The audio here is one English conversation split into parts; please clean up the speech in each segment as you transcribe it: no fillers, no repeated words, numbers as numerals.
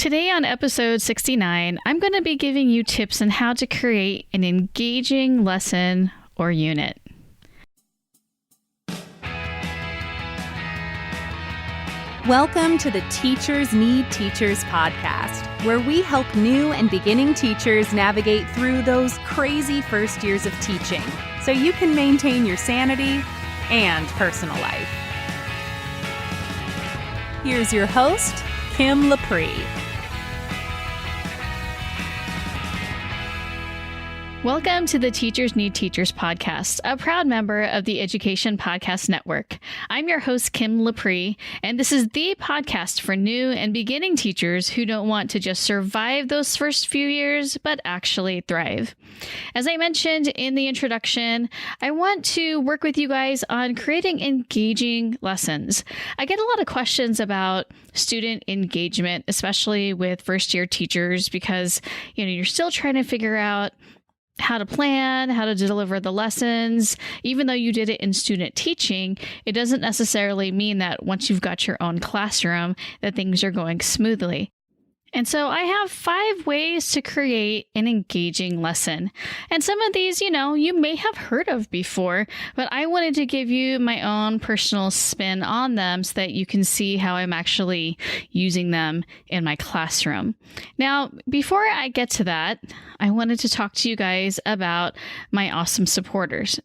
Today on episode 69, I'm going to be giving you tips on how to create an engaging lesson or unit. Welcome to the Teachers Need Teachers podcast, where we help new and beginning teachers navigate through those crazy first years of teaching so you can maintain your sanity and personal life. Here's your host, Kim Lapre. Welcome to the Teachers Need Teachers podcast, a proud member of the Education Podcast Network. I'm your host, Kim Lapre, and this is the podcast for new and beginning teachers who don't want to just survive those first few years, but actually thrive. As I mentioned in the introduction, I want to work with you guys on creating engaging lessons. I get a lot of questions about student engagement, especially with first-year teachers, because you're still trying to figure out how to plan, how to deliver the lessons. Even though you did it in student teaching, it doesn't necessarily mean that once you've got your own classroom, that things are going smoothly. And so I have 5 ways to create an engaging lesson. And some of these, you may have heard of before, but I wanted to give you my own personal spin on them so that you can see how I'm actually using them in my classroom. Now, before I get to that, I wanted to talk to you guys about my awesome supporters.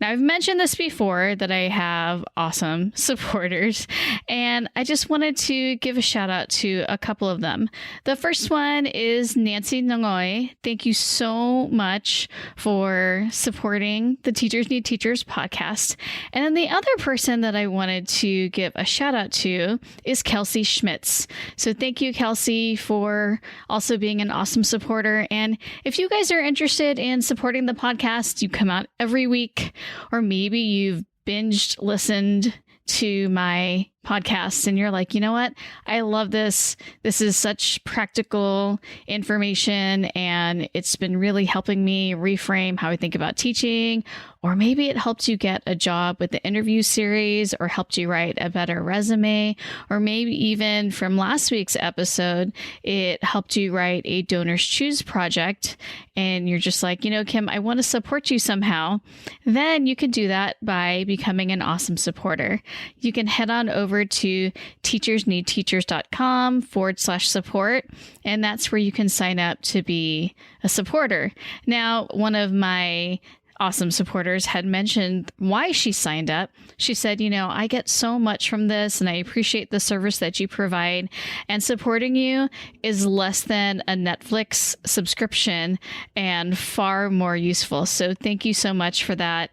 Now, I've mentioned this before that I have awesome supporters, and I just wanted to give a shout out to a couple of them. The first one is Nancy Nangoy. Thank you so much for supporting the Teachers Need Teachers podcast. And then the other person that I wanted to give a shout out to is Kelsey Schmitz. So thank you, Kelsey, for also being an awesome supporter. And if you guys are interested in supporting the podcast, you come out every week, or maybe you've binged listened to my podcasts and you're like, you know what? I love this. This is such practical information and it's been really helping me reframe how I think about teaching. Or maybe it helped you get a job with the interview series or helped you write a better resume. Or maybe even from last week's episode, it helped you write a Donors Choose project. And you're just like, Kim, I want to support you somehow. Then you can do that by becoming an awesome supporter. You can head on over to teachersneedteachers.com/support. And that's where you can sign up to be a supporter. Now, one of my awesome supporters had mentioned why she signed up. She said, I get so much from this and I appreciate the service that you provide, and supporting you is less than a Netflix subscription and far more useful. So thank you so much for that.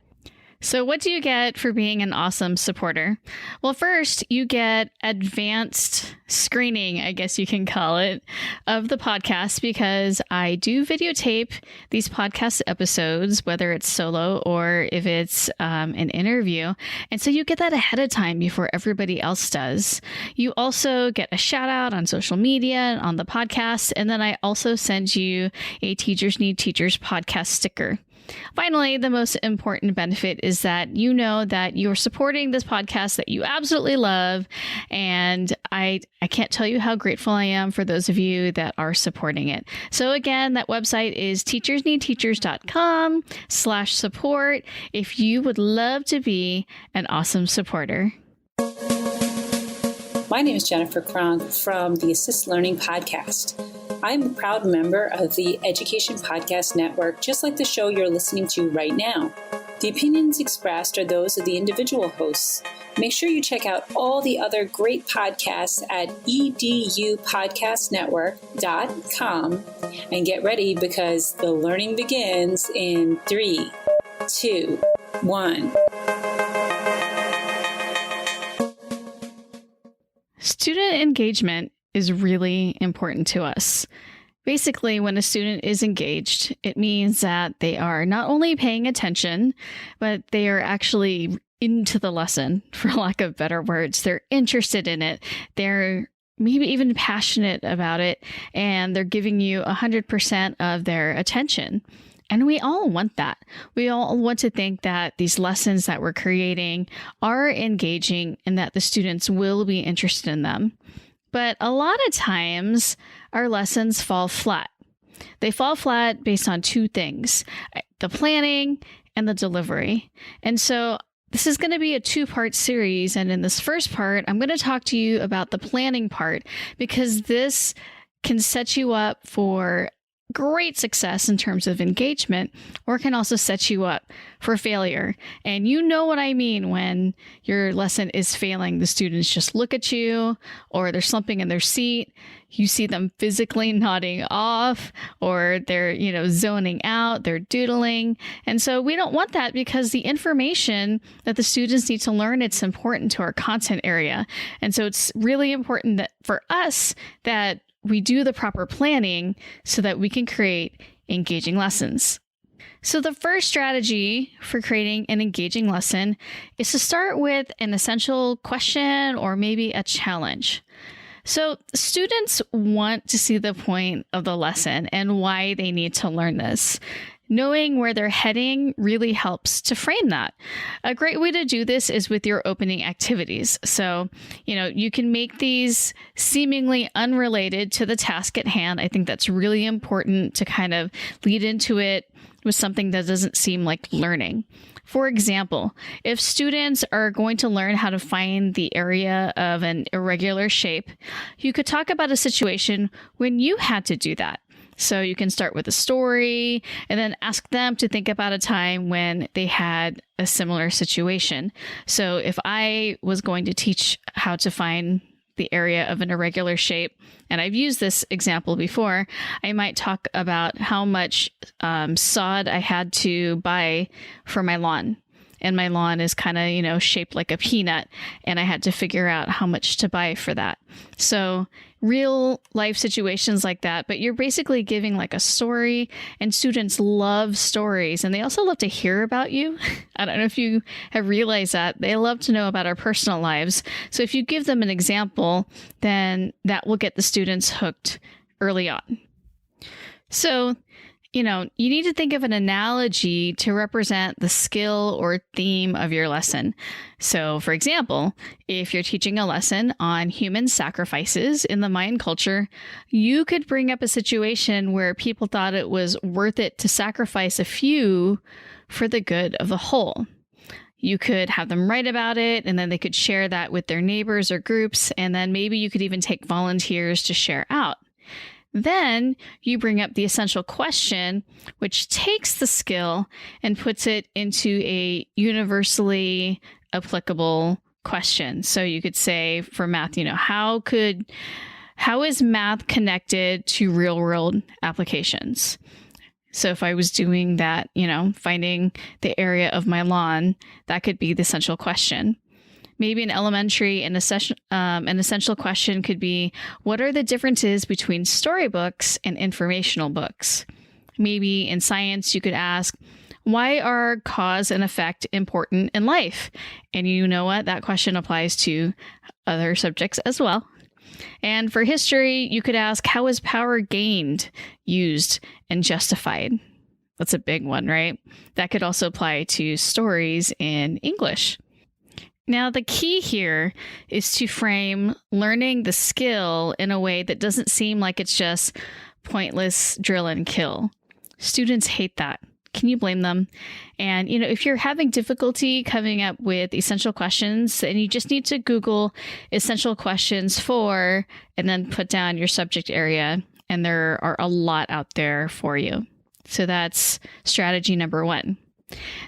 So what do you get for being an awesome supporter? Well, first, you get advanced screening, I guess you can call it, of the podcast, because I do videotape these podcast episodes, whether it's solo or if it's an interview. And so you get that ahead of time before everybody else does. You also get a shout out on social media, on the podcast, and then I also send you a Teachers Need Teachers podcast sticker. Finally, the most important benefit is that you know that you're supporting this podcast that you absolutely love. And I can't tell you how grateful I am for those of you that are supporting it. So again, that website is teachersneedteachers.com/support if you would love to be an awesome supporter. My name is Jennifer Cronk from the Assist Learning podcast. I'm a proud member of the Education Podcast Network, just like the show you're listening to right now. The opinions expressed are those of the individual hosts. Make sure you check out all the other great podcasts at edupodcastnetwork.com and get ready because the learning begins in 3, 2, 1. Student engagement is really important to us. Basically, when a student is engaged, it means that they are not only paying attention, but they are actually into the lesson, for lack of better words. They're interested in it. They're maybe even passionate about it, and they're giving you 100% of their attention. And we all want that. We all want to think that these lessons that we're creating are engaging and that the students will be interested in them. But a lot of times our lessons fall flat. They fall flat based on two things, the planning and the delivery. And so this is going to be a two-part series. And in this first part, I'm going to talk to you about the planning part, because this can set you up for great success in terms of engagement, or can also set you up for failure. And you know what I mean when your lesson is failing. The students just look at you, or they're slumping in their seat. You see them physically nodding off, or they're, zoning out, they're doodling. And so we don't want that, because the information that the students need to learn, it's important to our content area. And so it's really important that for us that we do the proper planning so that we can create engaging lessons. So the first strategy for creating an engaging lesson is to start with an essential question or maybe a challenge. So students want to see the point of the lesson and why they need to learn this. Knowing where they're heading really helps to frame that. A great way to do this is with your opening activities. So, you can make these seemingly unrelated to the task at hand. I think that's really important to kind of lead into it with something that doesn't seem like learning. For example, if students are going to learn how to find the area of an irregular shape, you could talk about a situation when you had to do that. So you can start with a story and then ask them to think about a time when they had a similar situation. So if I was going to teach how to find the area of an irregular shape, and I've used this example before, I might talk about how much sod I had to buy for my lawn. And my lawn is kind of, shaped like a peanut, and I had to figure out how much to buy for that. So real life situations like that, but you're basically giving like a story, and students love stories, and they also love to hear about you. I don't know if you have realized that. They love to know about our personal lives. So if you give them an example, then that will get the students hooked early on. So you need to think of an analogy to represent the skill or theme of your lesson. So, for example, if you're teaching a lesson on human sacrifices in the Mayan culture, you could bring up a situation where people thought it was worth it to sacrifice a few for the good of the whole. You could have them write about it, and then they could share that with their neighbors or groups, and then maybe you could even take volunteers to share out. Then you bring up the essential question, which takes the skill and puts it into a universally applicable question. So you could say for math, how is math connected to real world applications? So if I was doing that, finding the area of my lawn, that could be the essential question. Maybe in elementary, an essential question could be, what are the differences between storybooks and informational books? Maybe in science, you could ask, why are cause and effect important in life? And you know what? That question applies to other subjects as well. And for history, you could ask, how is power gained, used, and justified? That's a big one, right? That could also apply to stories in English. Now, the key here is to frame learning the skill in a way that doesn't seem like it's just pointless drill and kill. Students hate that. Can you blame them? And, if you're having difficulty coming up with essential questions, then you just need to Google essential questions for, and then put down your subject area. And there are a lot out there for you. So that's strategy number one.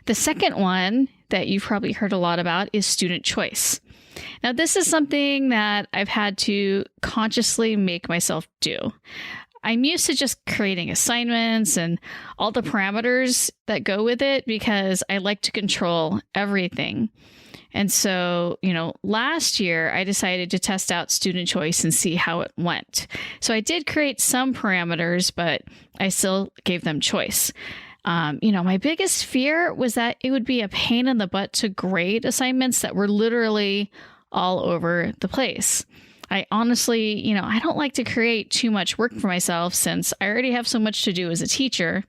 The second one that you've probably heard a lot about is student choice. Now, this is something that I've had to consciously make myself do. I'm used to just creating assignments and all the parameters that go with it because I like to control everything. And so, last year I decided to test out student choice and see how it went. So I did create some parameters, but I still gave them choice. My biggest fear was that it would be a pain in the butt to grade assignments that were literally all over the place. I honestly, I don't like to create too much work for myself since I already have so much to do as a teacher.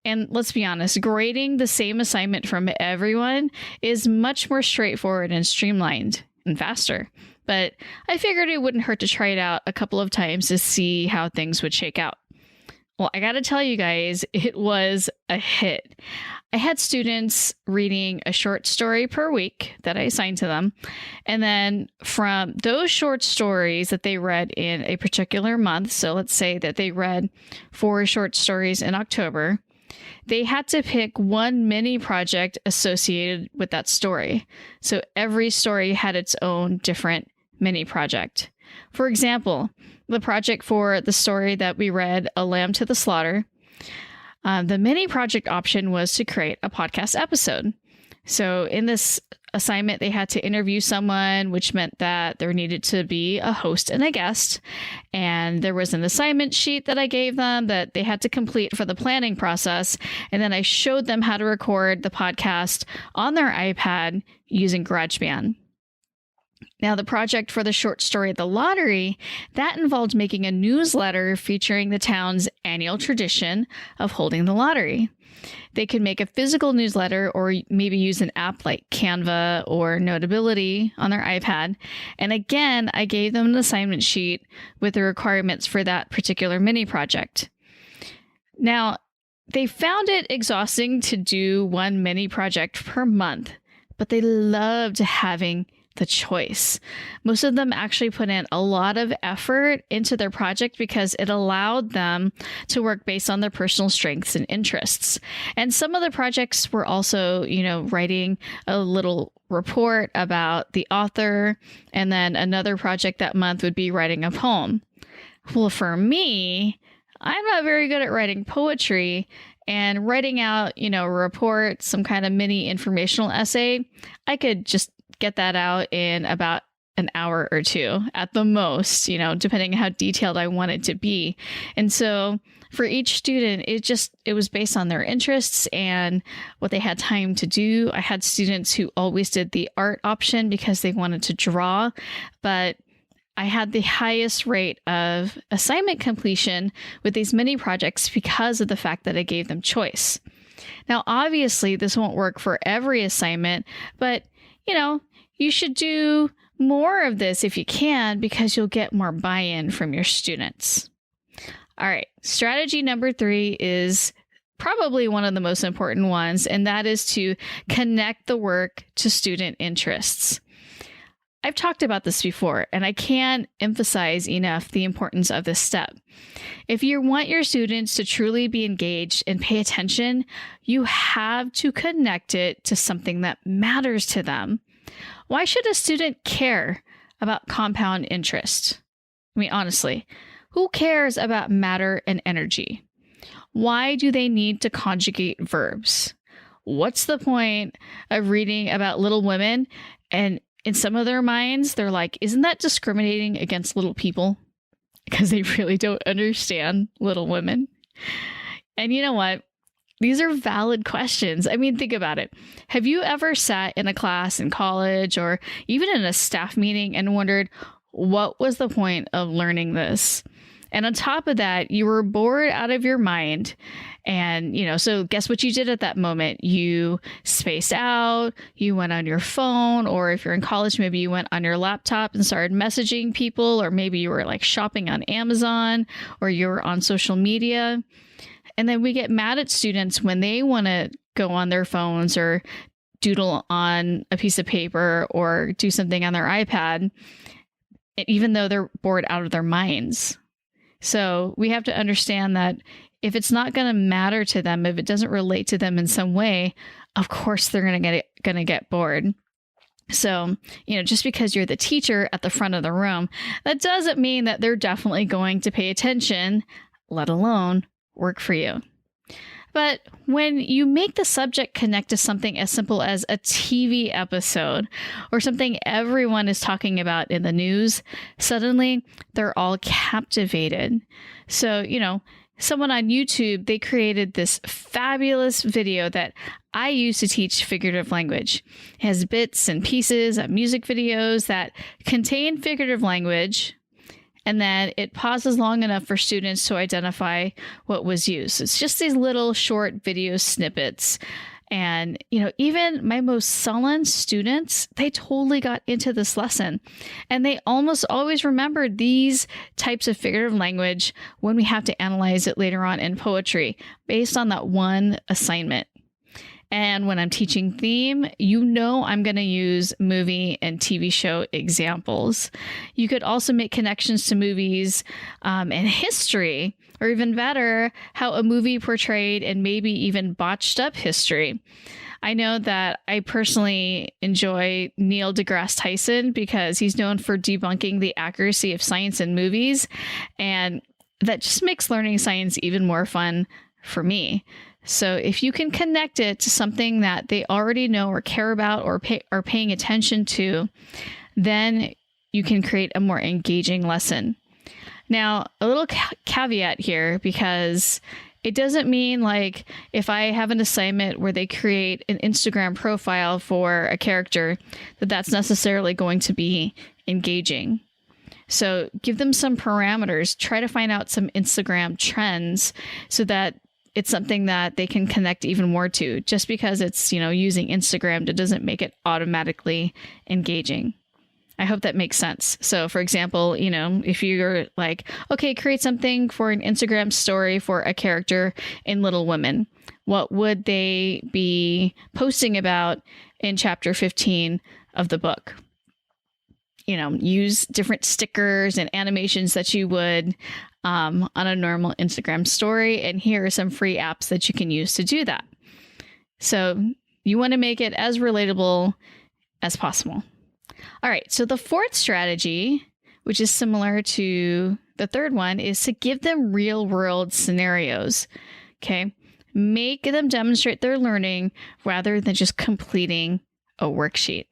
And let's be honest, grading the same assignment from everyone is much more straightforward and streamlined and faster. but I figured it wouldn't hurt to try it out a couple of times to see how things would shake out. Well, I got to tell you guys, it was a hit. I had students reading a short story per week that I assigned to them. And then from those short stories that they read in a particular month, so let's say that they read 4 short stories in October, they had to pick one mini project associated with that story. So every story had its own different mini project. For example, the project for the story that we read, A Lamb to the Slaughter, the mini project option was to create a podcast episode. So in this assignment, they had to interview someone, which meant that there needed to be a host and a guest. And there was an assignment sheet that I gave them that they had to complete for the planning process. And then I showed them how to record the podcast on their iPad using GarageBand. Now, the project for the short story, The Lottery, that involved making a newsletter featuring the town's annual tradition of holding the lottery. They could make a physical newsletter or maybe use an app like Canva or Notability on their iPad. And again, I gave them an assignment sheet with the requirements for that particular mini project. Now, they found it exhausting to do one mini project per month, but they loved having the choice. Most of them actually put in a lot of effort into their project because it allowed them to work based on their personal strengths and interests. And some of the projects were also, writing a little report about the author. And then another project that month would be writing a poem. Well, for me, I'm not very good at writing poetry, and writing out, a report, some kind of mini informational essay, I could just get that out in about an hour or 2 at the most, depending on how detailed I want it to be. And so for each student, it was based on their interests and what they had time to do. I had students who always did the art option because they wanted to draw, but I had the highest rate of assignment completion with these mini projects because of the fact that I gave them choice. Now, obviously, this won't work for every assignment, but you should do more of this if you can because you'll get more buy-in from your students. All right, strategy number 3 is probably one of the most important ones, and that is to connect the work to student interests. I've talked about this before, and I can't emphasize enough the importance of this step. If you want your students to truly be engaged and pay attention, you have to connect it to something that matters to them. Why should a student care about compound interest? I mean, honestly, who cares about matter and energy? Why do they need to conjugate verbs? What's the point of reading about Little Women? And in some of their minds, they're like, isn't that discriminating against little people? Because they really don't understand Little Women. And you know what? These are valid questions. I mean, think about it. Have you ever sat in a class in college or even in a staff meeting and wondered, what was the point of learning this? And on top of that, you were bored out of your mind. And, so guess what you did at that moment? You spaced out, you went on your phone, or if you're in college, maybe you went on your laptop and started messaging people, or maybe you were like shopping on Amazon, or you were on social media. And then we get mad at students when they want to go on their phones or doodle on a piece of paper or do something on their iPad, even though they're bored out of their minds. So we have to understand that if it's not going to matter to them, if it doesn't relate to them in some way, of course they're going to get bored. So, just because you're the teacher at the front of the room, that doesn't mean that they're definitely going to pay attention, let alone work for you. But when you make the subject connect to something as simple as a TV episode or something everyone is talking about in the news, suddenly they're all captivated. So, someone on YouTube, they created this fabulous video that I use to teach figurative language. It has bits and pieces of music videos that contain figurative language, and then it pauses long enough for students to identify what was used. It's just these little short video snippets. And, even my most sullen students, they totally got into this lesson. And they almost always remembered these types of figurative language when we have to analyze it later on in poetry based on that one assignment. And when I'm teaching theme, I'm going to use movie and TV show examples. You could also make connections to movies and history, or even better, how a movie portrayed and maybe even botched up history. I know that I personally enjoy Neil deGrasse Tyson because he's known for debunking the accuracy of science in movies, and that just makes learning science even more fun for me. So if you can connect it to something that they already know or care about or are paying attention to, then you can create a more engaging lesson. Now, a little caveat here, because it doesn't mean like if I have an assignment where they create an Instagram profile for a character, that's necessarily going to be engaging. So give them some parameters, try to find out some Instagram trends so that it's something that they can connect even more to. Just because it's, using Instagram, it doesn't make it automatically engaging. I hope that makes sense. So for example, if you're like, okay, create something for an Instagram story for a character in Little Women, what would they be posting about in chapter 15 of the book? Use different stickers and animations that you would on a normal Instagram story. And here are some free apps that you can use to do that. So you want to make it as relatable as possible. All right. So the fourth strategy, which is similar to the third one, is to give them real world scenarios. Okay. Make them demonstrate their learning rather than just completing a worksheet.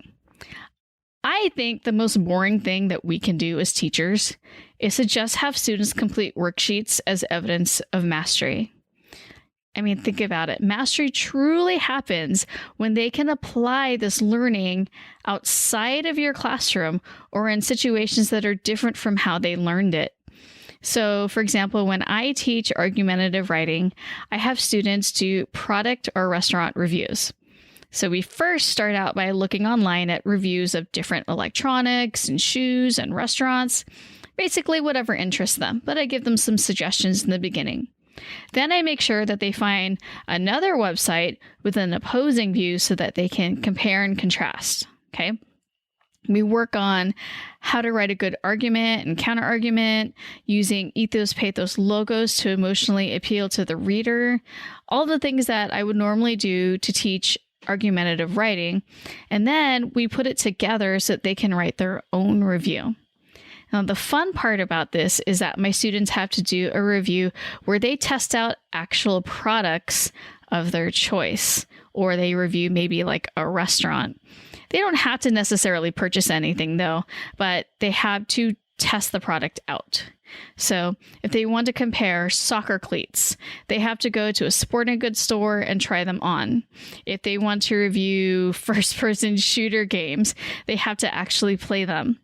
I think the most boring thing that we can do as teachers is to just have students complete worksheets as evidence of mastery. I mean, think about it. Mastery truly happens when they can apply this learning outside of your classroom or in situations that are different from how they learned it. So, for example, when I teach argumentative writing, I have students do product or restaurant reviews. So we first start out by looking online at reviews of different electronics and shoes and restaurants, basically whatever interests them, but I give them some suggestions in the beginning. Then I make sure that they find another website with an opposing view so that they can compare and contrast. Okay. We work on how to write a good argument and counter argument using ethos, pathos, logos to emotionally appeal to the reader. All the things that I would normally do to teach argumentative writing, and then we put it together so that they can write their own review. Now, the fun part about this is that my students have to do a review where they test out actual products of their choice, or they review maybe like a restaurant. They don't have to necessarily purchase anything though, but they have to test the product out. So if they want to compare soccer cleats, they have to go to a sporting goods store and try them on. If they want to review first-person shooter games, they have to actually play them.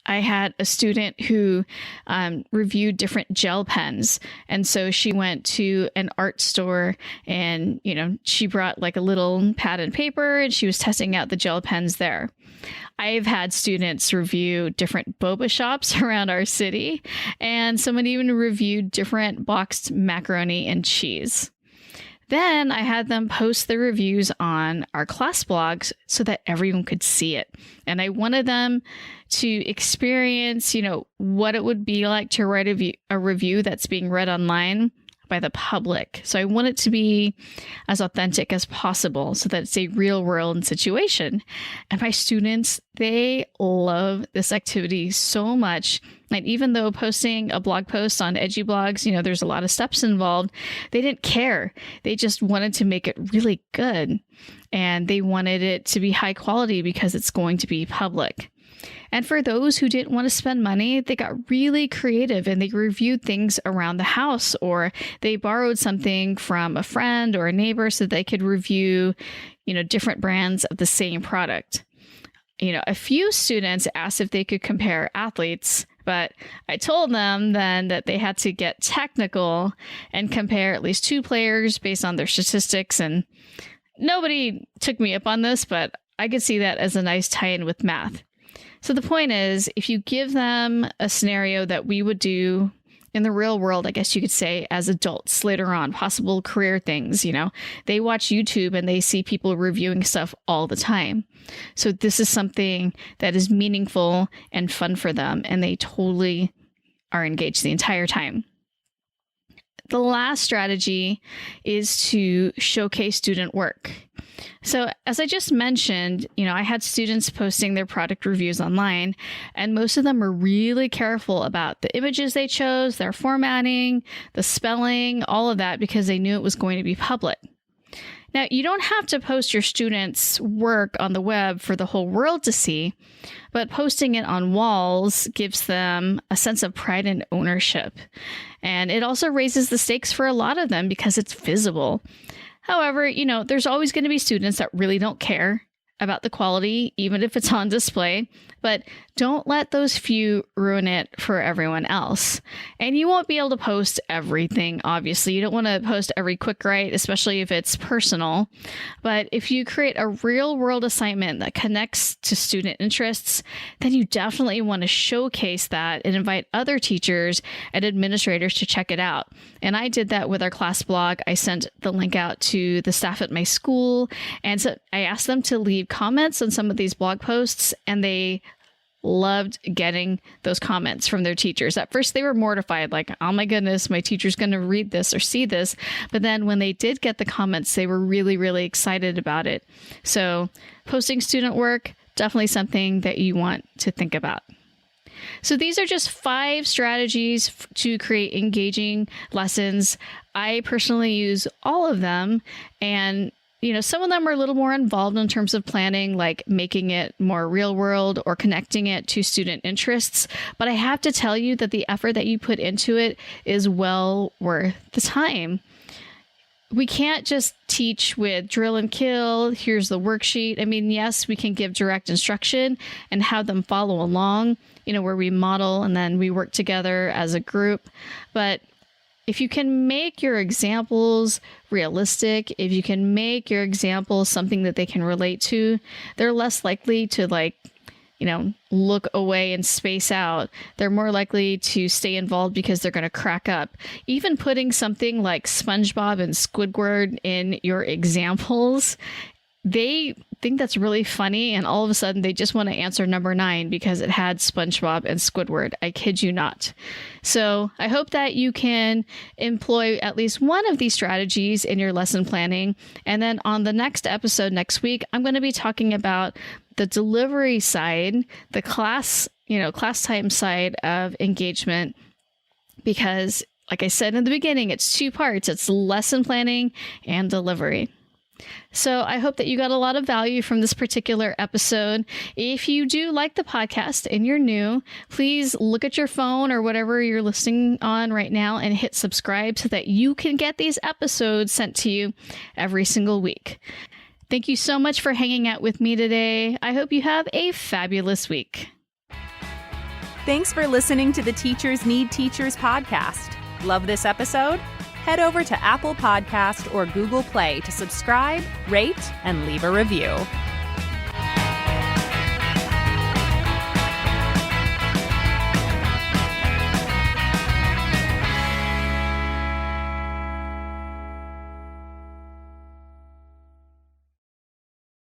I had a student who reviewed different gel pens. And so she went to an art store and, she brought like a little pad and paper and she was testing out the gel pens there. I've had students review different boba shops around our city, and someone even reviewed different boxed macaroni and cheese. Then I had them post the reviews on our class blogs so that everyone could see it. And I wanted them to experience, what it would be like to write a review that's being read online by the public. So I want it to be as authentic as possible so that it's a real world situation. And my students, they love this activity so much. And even though posting a blog post on EduBlogs, there's a lot of steps involved, they didn't care. They just wanted to make it really good. And they wanted it to be high quality because it's going to be public. And for those who didn't want to spend money, they got really creative and they reviewed things around the house, or they borrowed something from a friend or a neighbor so they could review, different brands of the same product. A few students asked if they could compare athletes, but I told them then that they had to get technical and compare at least two players based on their statistics. And, nobody took me up on this, but I could see that as a nice tie-in with math. So the point is, if you give them a scenario that we would do in the real world, I guess you could say, as adults later on, possible career things, they watch YouTube and they see people reviewing stuff all the time. So this is something that is meaningful and fun for them, and they totally are engaged the entire time. The last strategy is to showcase student work. So as I just mentioned, I had students posting their product reviews online, and most of them were really careful about the images they chose, their formatting, the spelling, all of that, because they knew it was going to be public. Now, you don't have to post your students' work on the web for the whole world to see, but posting it on walls gives them a sense of pride and ownership. And it also raises the stakes for a lot of them because it's visible. However, there's always going to be students that really don't care about the quality, even if it's on display, but don't let those few ruin it for everyone else. And you won't be able to post everything, obviously. You don't want to post every quick write, especially if it's personal. But if you create a real world assignment that connects to student interests, then you definitely want to showcase that and invite other teachers and administrators to check it out. And I did that with our class blog. I sent the link out to the staff at my school, and so I asked them to leave comments on some of these blog posts, and they loved getting those comments from their teachers. At first, they were mortified, like, oh my goodness, my teacher's going to read this or see this. But then when they did get the comments, they were really, really excited about it. So posting student work, definitely something that you want to think about. So these are just 5 strategies to create engaging lessons. I personally use all of them, and some of them are a little more involved in terms of planning, like making it more real world or connecting it to student interests. But I have to tell you that the effort that you put into it is well worth the time. We can't just teach with drill and kill. Here's the worksheet. I mean, yes, we can give direct instruction and have them follow along, where we model and then we work together as a group. But if you can make your examples realistic, if you can make your examples something that they can relate to, they're less likely to look away and space out. They're more likely to stay involved because they're going to crack up. Even putting something like SpongeBob and Squidward in your examples, they think that's really funny, and all of a sudden they just want to answer number 9 because it had SpongeBob and Squidward. I kid you not. So I hope that you can employ at least one of these strategies in your lesson planning. And then on the next episode next week, I'm going to be talking about the delivery side, the class time side of engagement, because like I said in the beginning, it's 2 parts. It's lesson planning and delivery. So I hope that you got a lot of value from this particular episode. If you do like the podcast and you're new, please look at your phone or whatever you're listening on right now and hit subscribe so that you can get these episodes sent to you every single week. Thank you so much for hanging out with me today. I hope you have a fabulous week. Thanks for listening to the Teachers Need Teachers podcast. Love this episode? Head over to Apple Podcast or Google Play to subscribe, rate, and leave a review.